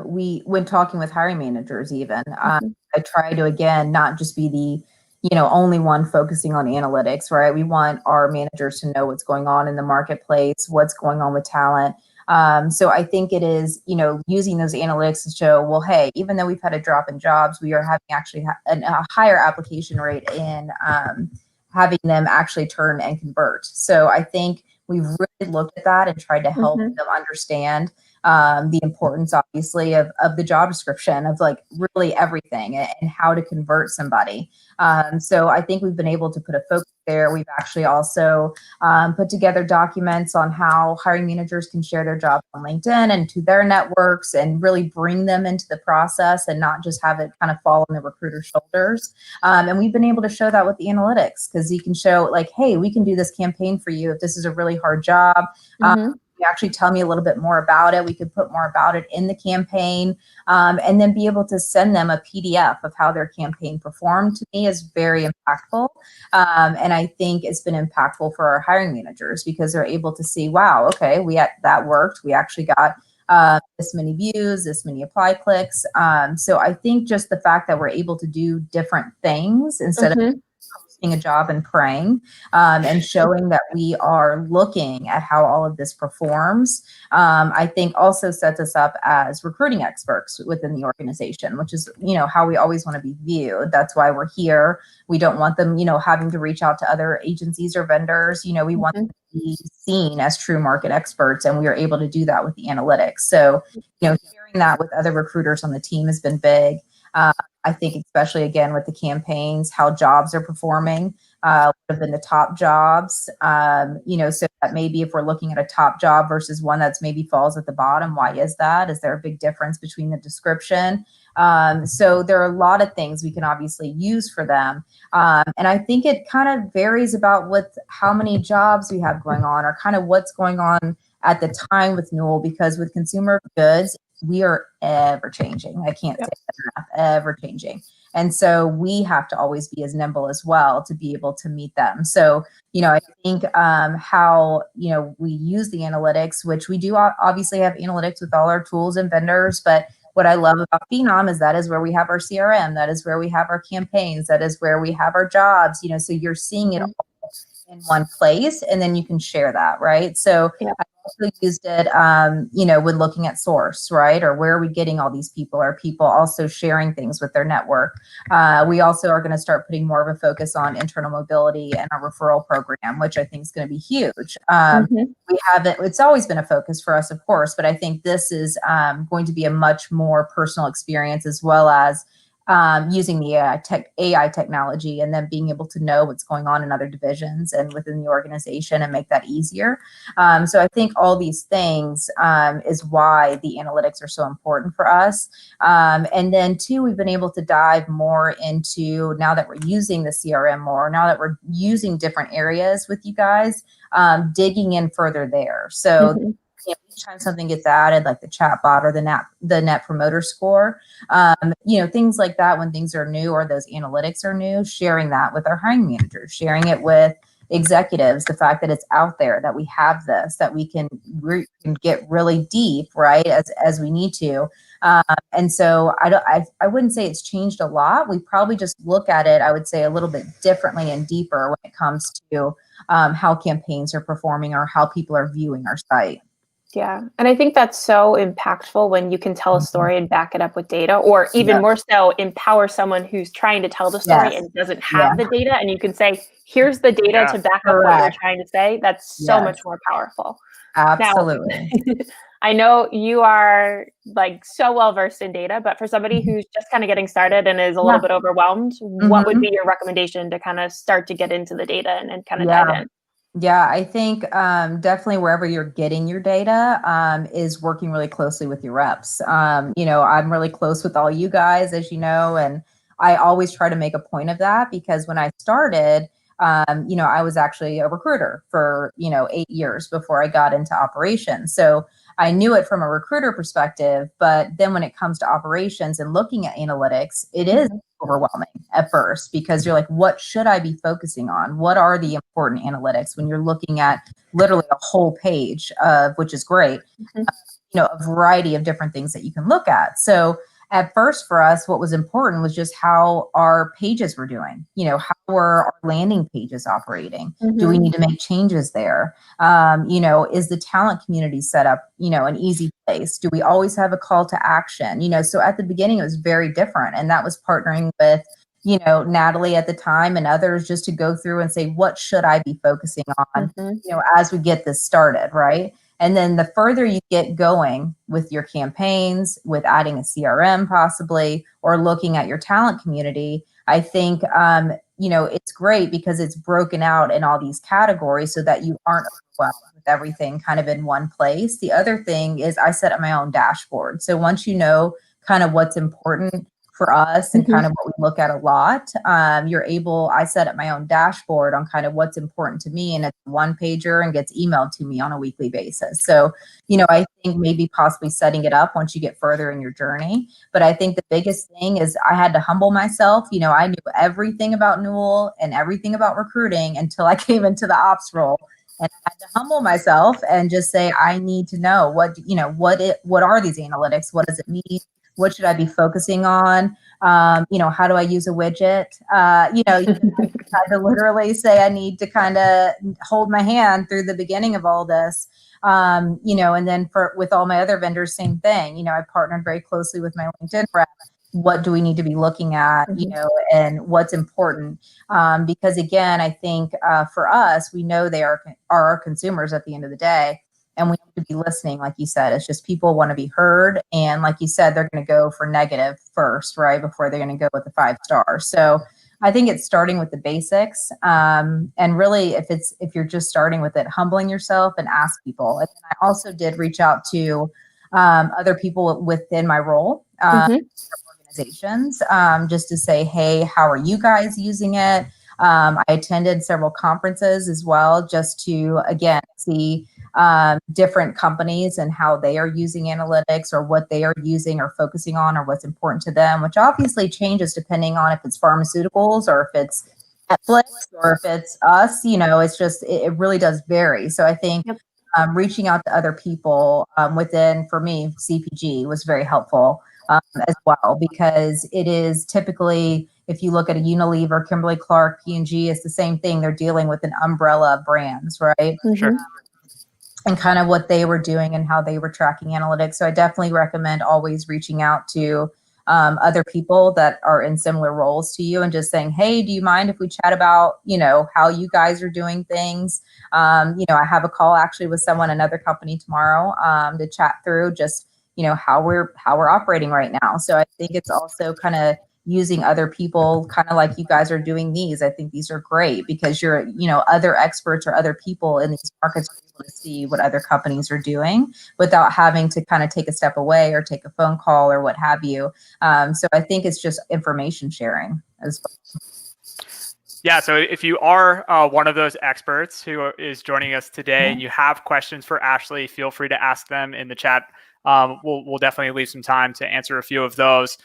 when talking with hiring managers, even I try to again not just be the only one focusing on analytics, right? We want our managers to know what's going on in the marketplace, what's going on with talent. So I think it is using those analytics to show, well, hey, even though we've had a drop in jobs, we are having actually a higher application rate in having them actually turn and convert. So I think we've really looked at that and tried to help them understand the importance, obviously, of the job description, of like really everything and how to convert somebody. So I think we've been able to put a focus there. We've actually also put together documents on how hiring managers can share their jobs on LinkedIn and to their networks and really bring them into the process and not just have it kind of fall on the recruiter's shoulders. And we've been able to show that with the analytics, because you can show like, hey, we can do this campaign for you if this is a really hard job. Actually tell me a little bit more about it. We could put more about it in the campaign, and then be able to send them a PDF of how their campaign performed. To me is very impactful. And I think it's been impactful for our hiring managers, because they're able to see, wow, okay, that worked. We actually got this many views, this many apply clicks. So I think just the fact that we're able to do different things instead of posting a job and praying, and showing that we are looking at how all of this performs, I think also sets us up as recruiting experts within the organization, which is, how we always want to be viewed. That's why we're here. We don't want them, having to reach out to other agencies or vendors. We want them to be seen as true market experts, and we are able to do that with the analytics. So, sharing that with other recruiters on the team has been big. I think especially again with the campaigns, how jobs are performing, what have been the top jobs, so that maybe if we're looking at a top job versus one that's maybe falls at the bottom, why is that? Is there a big difference between the description? So there are a lot of things we can obviously use for them. And I think it kind of varies about how many jobs we have going on, or kind of what's going on at the time with Newell, because with consumer goods, we are ever changing. I can't say that enough, ever changing. And so we have to always be as nimble as well to be able to meet them. So, I think how, we use the analytics, which we do obviously have analytics with all our tools and vendors, but what I love about Phenom is that is where we have our CRM, that is where we have our campaigns, that is where we have our jobs, so you're seeing it all in one place, and then you can share that, right? So I also used it, when looking at source, right? Or where are we getting all these people? Are people also sharing things with their network? We also are going to start putting more of a focus on internal mobility and our referral program, which I think is going to be huge. We haven't, it's always been a focus for us, of course, but I think this is going to be a much more personal experience, as well as using the AI technology, and then being able to know what's going on in other divisions and within the organization and make that easier. So I think all these things is why the analytics are so important for us. And then two, we've been able to dive more into, now that we're using the CRM more, now that we're using different areas with you guys, digging in further there. So each time something gets added, like the chat bot or the net promoter score, things like that, when things are new or those analytics are new, sharing that with our hiring managers, sharing it with executives, the fact that it's out there, that we have this, that we can get really deep, right, as we need to. And so I wouldn't say it's changed a lot. We probably just look at it, I would say, a little bit differently and deeper when it comes to how campaigns are performing or how people are viewing our site. Yeah. And I think that's so impactful when you can tell a story and back it up with data, or even more so, empower someone who's trying to tell the story and doesn't have the data. And you can say, here's the data to back up what you're trying to say. That's so much more powerful. Absolutely. Now, I know you are like so well versed in data, but for somebody who's just kind of getting started and is a little bit overwhelmed, what would be your recommendation to kind of start to get into the data and kind of dive in? Yeah, I think definitely wherever you're getting your data is working really closely with your reps. I'm really close with all you guys, as you know, and I always try to make a point of that, because when I started, I was actually a recruiter for, 8 years before I got into operations. So I knew it from a recruiter perspective, but then when it comes to operations and looking at analytics, it is overwhelming at first because you're like, what should I be focusing on? What are the important analytics when you're looking at literally a whole page of, which is great, a variety of different things that you can look at. So at first for us, what was important was just how our pages were doing. How were our landing pages operating? Do we need to make changes there? Is the talent community set up, an easy place? Do we always have a call to action? So at the beginning, it was very different. And that was partnering with, Natalie at the time and others just to go through and say, what should I be focusing on, as we get this started, right? And then the further you get going with your campaigns, with adding a CRM possibly, or looking at your talent community, I think, it's great because it's broken out in all these categories so that you aren't overwhelmed with everything kind of in one place. The other thing is I set up my own dashboard. So once you know kind of what's important for us and kind of what we look at a lot, I set up my own dashboard on kind of what's important to me, and it's one pager and gets emailed to me on a weekly basis. So, I think maybe possibly setting it up once you get further in your journey. But I think the biggest thing is I had to humble myself. I knew everything about Newell and everything about recruiting until I came into the ops role. And I had to humble myself and just say, I need to know what are these analytics? What does it mean? What should I be focusing on? How do I with a widget? You had to literally say I need to kind of hold my hand through the beginning of all this. And then with all my other vendors, same thing. I partnered very closely with my LinkedIn rep. What do we need to be looking at, and what's important? Because again, I think for us, we know they are our consumers at the end of the day. And we need to be listening, like you said. It's just people want to be heard. And like you said, they're going to go for negative first, right? Before they're going to go with the 5 stars. So I think it's starting with the basics. And really, if you're just starting with it, humbling yourself and ask people. And then I also did reach out to other people within my role, organizations, just to say, hey, how are you guys using it? I attended several conferences as well, just to, again, see different companies and how they are using analytics or what they are using or focusing on or what's important to them, which obviously changes depending on if it's pharmaceuticals or if it's Netflix or if it's us. It's just, it really does vary. So I think reaching out to other people within, for me, CPG was very helpful as well, because it is typically, if you look at a Unilever, Kimberly-Clark, P&G, it's the same thing. They're dealing with an umbrella of brands, right? Sure. And kind of what they were doing and how they were tracking analytics. So I definitely recommend always reaching out to other people that are in similar roles to you and just saying, hey, do you mind if we chat about, how you guys are doing things? I have a call actually with another company tomorrow to chat through just, how we're operating right now. So I think it's also kind of using other people, kind of like you guys are doing these. I think these are great because you're, other experts or other people in these markets are able to see what other companies are doing without having to kind of take a step away or take a phone call or what have you. So I think it's just information sharing as well. Yeah, so if you are one of those experts who is joining us today and you have questions for Ashley, feel free to ask them in the chat. We'll definitely leave some time to answer a few of those.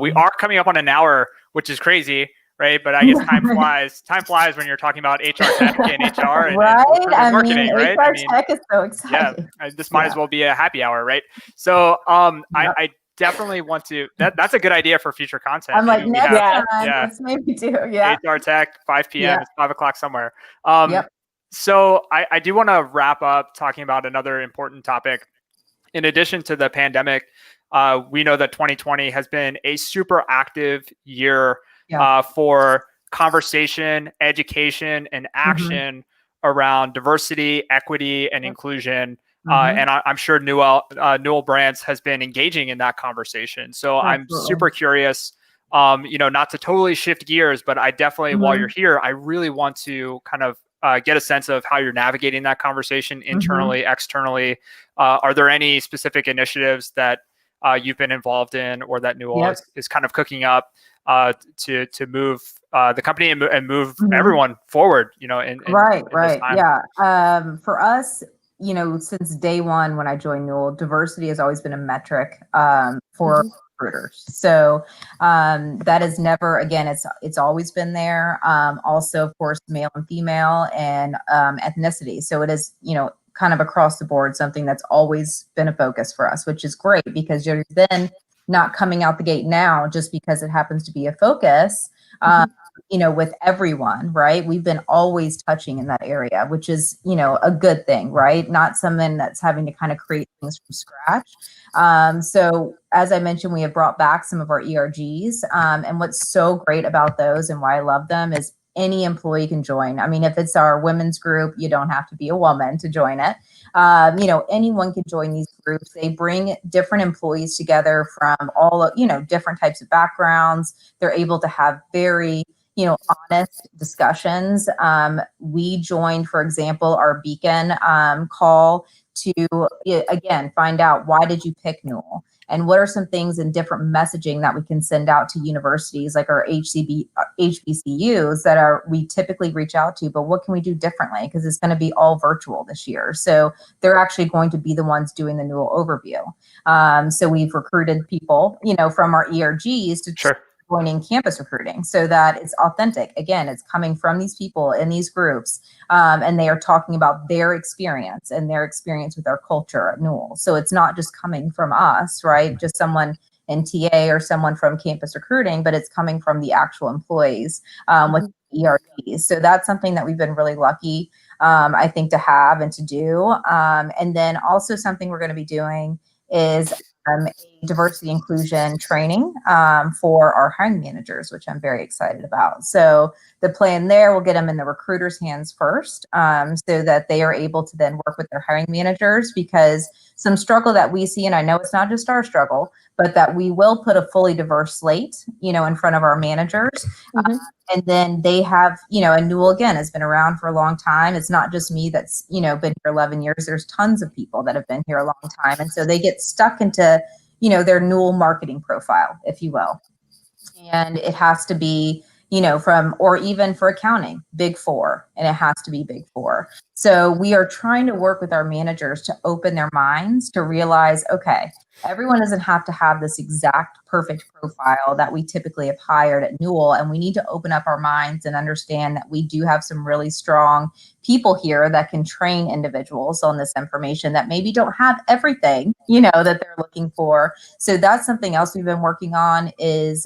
We are coming up on an hour, which is crazy, right? But I guess time flies. Time flies when you're talking about HR tech and HR and, right? and marketing, right? HR tech is so exciting. Yeah, this might as well be a happy hour, right? So I definitely want to. That's a good idea for future content. I'm like, next time, let's maybe do. Yeah. HR tech, 5 p.m. It's 5 o'clock somewhere. So I do want to wrap up talking about another important topic. In addition to the pandemic, we know that 2020 has been a super active year for conversation, education, and action around diversity, equity, and inclusion. And I'm sure Newell Brands has been engaging in that conversation. So I'm super curious, not to totally shift gears, but I definitely, while you're here, I really want to kind of get a sense of how you're navigating that conversation internally, externally. Are there any specific initiatives that you've been involved in or that Newell is kind of cooking up to move the company and move everyone forward, in right. this time? Yeah. For us, since day one when I joined Newell, diversity has always been a metric for recruiters. So that is never, again, it's always been there. Also, of course, male and female and ethnicity. So it is, kind of across the board, something that's always been a focus for us, which is great because you're then not coming out the gate now just because it happens to be a focus, with everyone, right? We've been always touching in that area, which is, a good thing, right? Not something that's having to kind of create things from scratch. So as I mentioned, we have brought back some of our ERGs. And what's so great about those and why I love them is any employee can join. I mean, if it's our women's group, you don't have to be a woman to join it. Anyone can join these groups. They bring different employees together from all, different types of backgrounds. They're able to have very, honest discussions. We joined, for example, our Beacon call to, again, find out why did you pick Newell? And what are some things in different messaging that we can send out to universities like our HBCUs that we typically reach out to, but what can we do differently? Because it's going to be all virtual this year. So they're actually going to be the ones doing the Newell overview. So we've recruited people, from our ERGs to joining campus recruiting so that it's authentic. Again, it's coming from these people in these groups, and they are talking about their experience and their experience with our culture at Newell. So it's not just coming from us, right? Just someone in TA or someone from campus recruiting, but it's coming from the actual employees with ERGs. So that's something that we've been really lucky, I think, to have and to do. And then also something we're going to be doing is a diversity inclusion training for our hiring managers, which I'm very excited about. So the plan there will get them in the recruiter's hands first, so that they are able to then work with their hiring managers, because some struggle that we see, and I know it's not just our struggle, but that we will put a fully diverse slate, in front of our managers. And then they have, and Newell, again, has been around for a long time. It's not just me that's, been here 11 years. There's tons of people that have been here a long time. And so they get stuck into, their Newell marketing profile, if you will. And it has to be, or even for accounting, Big Four, and it has to be Big Four. So we are trying to work with our managers to open their minds to realize, okay, everyone doesn't have to have this exact perfect profile that we typically have hired at Newell. And we need to open up our minds and understand that we do have some really strong people here that can train individuals on this information that maybe don't have everything, that they're looking for. So that's something else we've been working on is,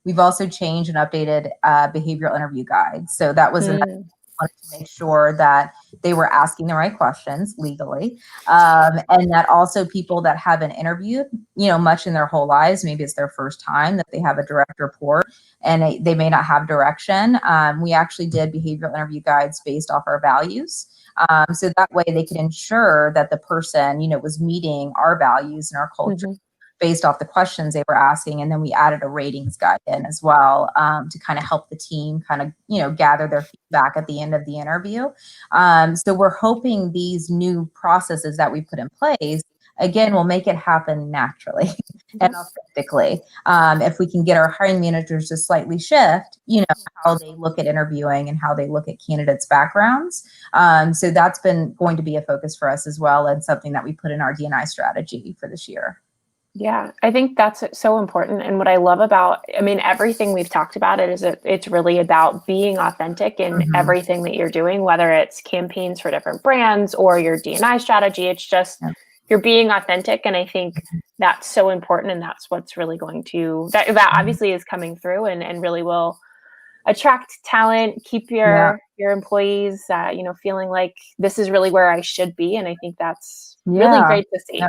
we've also changed and updated behavioral interview guides. So that was another one to make sure that they were asking the right questions legally. And that also people that haven't interviewed, much in their whole lives, maybe it's their first time that they have a direct report and they may not have direction. We actually did behavioral interview guides based off our values. So that way they could ensure that the person, was meeting our values and our culture. Based off the questions they were asking. And then we added a ratings guide in as well, to kind of help the team kind of, gather their feedback at the end of the interview. So we're hoping these new processes that we put in place, again, will make it happen naturally and authentically. If we can get our hiring managers to slightly shift, how they look at interviewing and how they look at candidates' backgrounds. So that's been going to be a focus for us as well, and something that we put in our D&I strategy for this year. Yeah, I think that's so important. And what I love about, everything we've talked about it's really about being authentic in everything that you're doing, whether it's campaigns for different brands or your D&I strategy. It's just, you're being authentic. And I think that's so important. And that's what's really going to, that obviously is coming through and really will attract talent, keep your employees, feeling like this is really where I should be. And I think that's really great to see.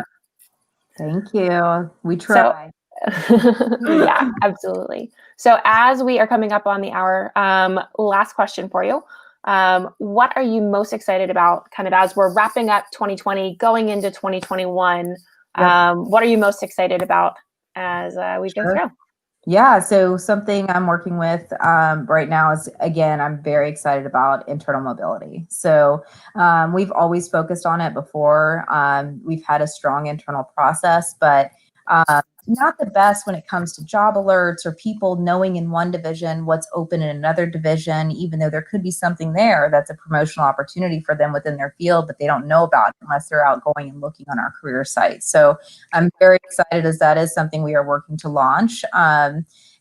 Thank you. We try. Yeah, absolutely. So as we are coming up on the hour, last question for you. What are you most excited about kind of as we're wrapping up 2020, going into 2021? What are you most excited about as we go through? Yeah, so something I'm working with right now is, again, I'm very excited about internal mobility. So we've always focused on it before. We've had a strong internal process, but not the best when it comes to job alerts or people knowing in one division what's open in another division, even though there could be something there that's a promotional opportunity for them within their field, but they don't know about it unless they're out going and looking on our career site. So I'm very excited as that is something we are working to launch.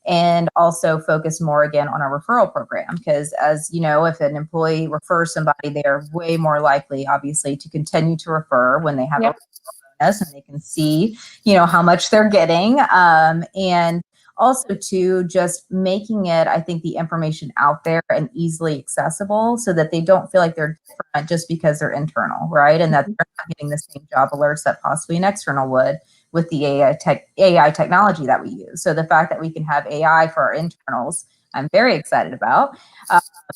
And also focus more again on our referral program, because as you know, if an employee refers somebody, they are way more likely, obviously, to continue to refer when they have a bonus and they can see, how much they're getting. And also to just making it, I think, the information out there and easily accessible so that they don't feel like they're different just because they're internal, right? And that they're not getting the same job alerts that possibly an external would with the AI technology that we use. So the fact that we can have AI for our internals, I'm very excited about,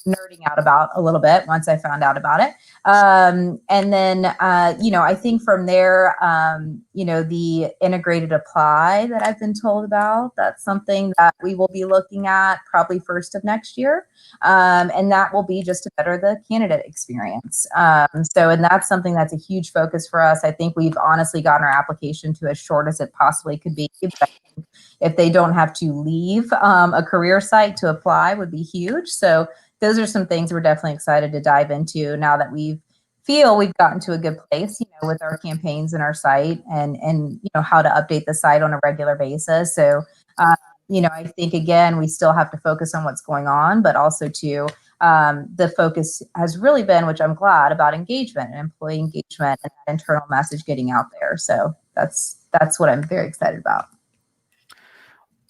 nerding out about a little bit once I found out about it. And then, I think from there, the integrated apply that I've been told about, that's something that we will be looking at probably first of next year. And that will be just to better the candidate experience. And that's something that's a huge focus for us. I think we've honestly gotten our application to as short as it possibly could be. If they don't have to leave a career site to apply would be huge. So those are some things we're definitely excited to dive into now that we've gotten to a good place, with our campaigns and our site and how to update the site on a regular basis. So, I think, again, we still have to focus on what's going on, but also the focus has really been, which I'm glad about, engagement and employee engagement and that internal message getting out there. So that's what I'm very excited about.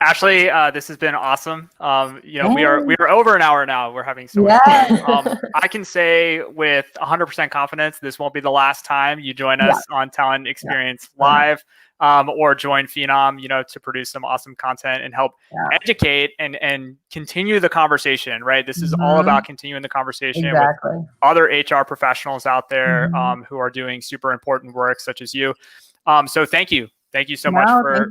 Ashley, this has been awesome. We are over an hour now. We're having so much fun. I can say with 100% confidence, this won't be the last time you join us on Talent Experience Live, or join Phenom, to produce some awesome content and help educate and continue the conversation, right? This is all about continuing the conversation with other HR professionals out there who are doing super important work, such as you. So thank you. Thank you so much for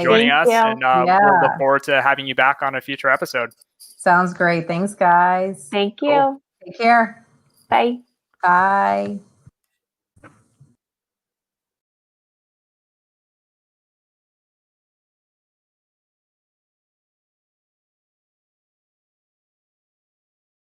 joining us. And we'll look forward to having you back on a future episode. Sounds great. Thanks, guys. Thank you. Cool. Take care. Bye. Bye.